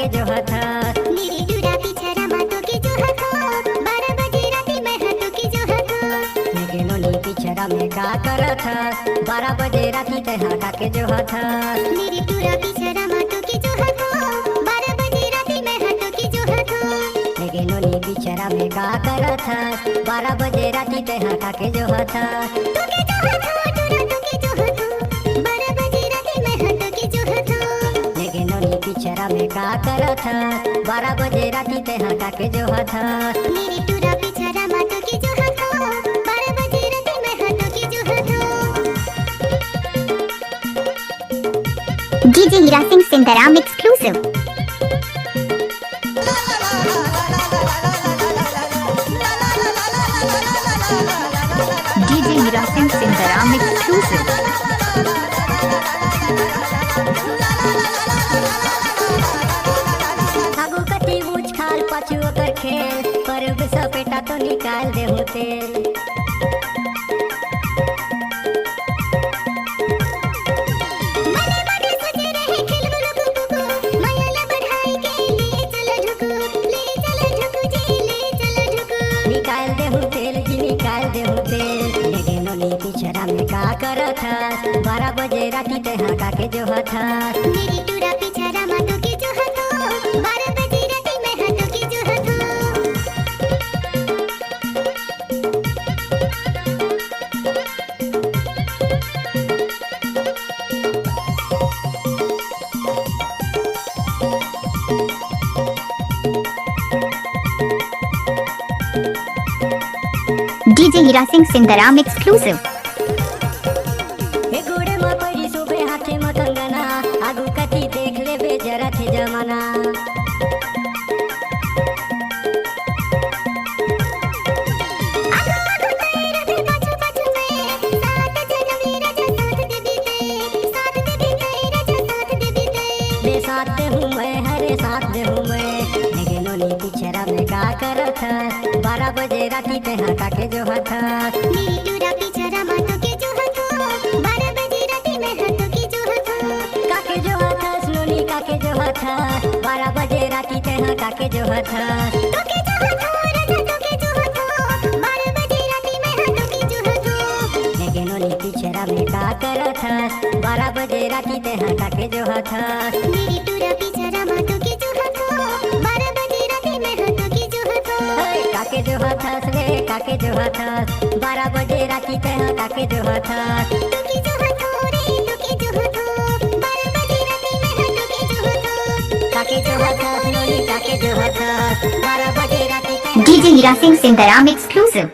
के जो हथस। मेरी टूरा पिछरा मातो के जो हथस, 12 बजे राती में हाथों की जो हथस। लेकिन नी पिछरा में का करत हस, 12 बजे राती ते हाका के जो हथस। मेरी टूरा पिछरा मातो के जो हथस, 12 बजे राती में हाथों की जो हथस। लेकिन नी पिछरा में का करत हस, 12 बजे राती ते हाका के जो हथस। तू के जो हथस, टूरा तू के जो हथस, 12 बजे राती में हाथों की जो हथस। लेकिन नी पिछरा में का करत हस, 12 बजे राती ते हाका के जो हथस। मेरी टूरा पिछरा मातो के जो हथस, 12 बजे राती में हाथों की जो हथस। DJ Hira Singh Sindaram exclusive. DJ Hira Singh Sindaram exclusive. आगू कटी ऊंच खाल पाछू ओकर खेल, पर सपेटा तो निकाल दे हूँ तेल। मने मने सोचे रहे खेल बोलो कुकू, मायाला बढ़ाई के ले चलो ढुकू, ले चलो ढुकू जी ले चलो ढुकू। निकाल दे हूँ तेल जी निकाल दे हूँ तेल। लेकिन नी पिछरा में का करत हस, 12 बजे राती ते हाका के जो हथस। मेरी टूरा पिछरा मातो के जो हथस, 12 बजे राती में हाथों की जो हथस। DJ Hira Singh Sindaram exclusive. हे गोड़े में पड़ी सुबह हाथे में कंगना, आगू कटी देख ले बेजरा थे जमाना। आगो आगो तेरे थे पाछू पाछू में, साथ जन्म मेरा जो साथ दे बीते, साथ दे बीते राजा साथ दे बीते। ले साथ दे हूँ मैं हरे साथ दे हूँ मैं। लेकिन नी पिछरा में का करत हस, 12 बजे राती ते हाका के जो हथस। मेरी टूरा पिछरा मातो के जो हथस, 12 बजे राती में हाथों की जो हथस। काके जो हथस नोनी काके जो हथस, 12 बजे राती ते हाका के जो हथस। तू के जो हथस, राजा तू के जो हथस, 12 बजे राती में हाथों की जो हथस। लेकिन नी पिछरा में का करत हस, 12 बजे राती ते हाका के जो हथस। मेरी टूरा पिछरा मातो के जो हथस, 12 बजे राती में हाथों की जो हथस। हे काके जो हथस रे काके जो हथस, 12 बजे राती ते हाका के जो हथस। तू के जो हथस रे तू के जो हथस, 12 बजे राती में हाथों की जो हथस। काके जो हथस नोनी काके जो हथस, 12 बजे राती ते DJ Hira Singh Sindaram exclusive.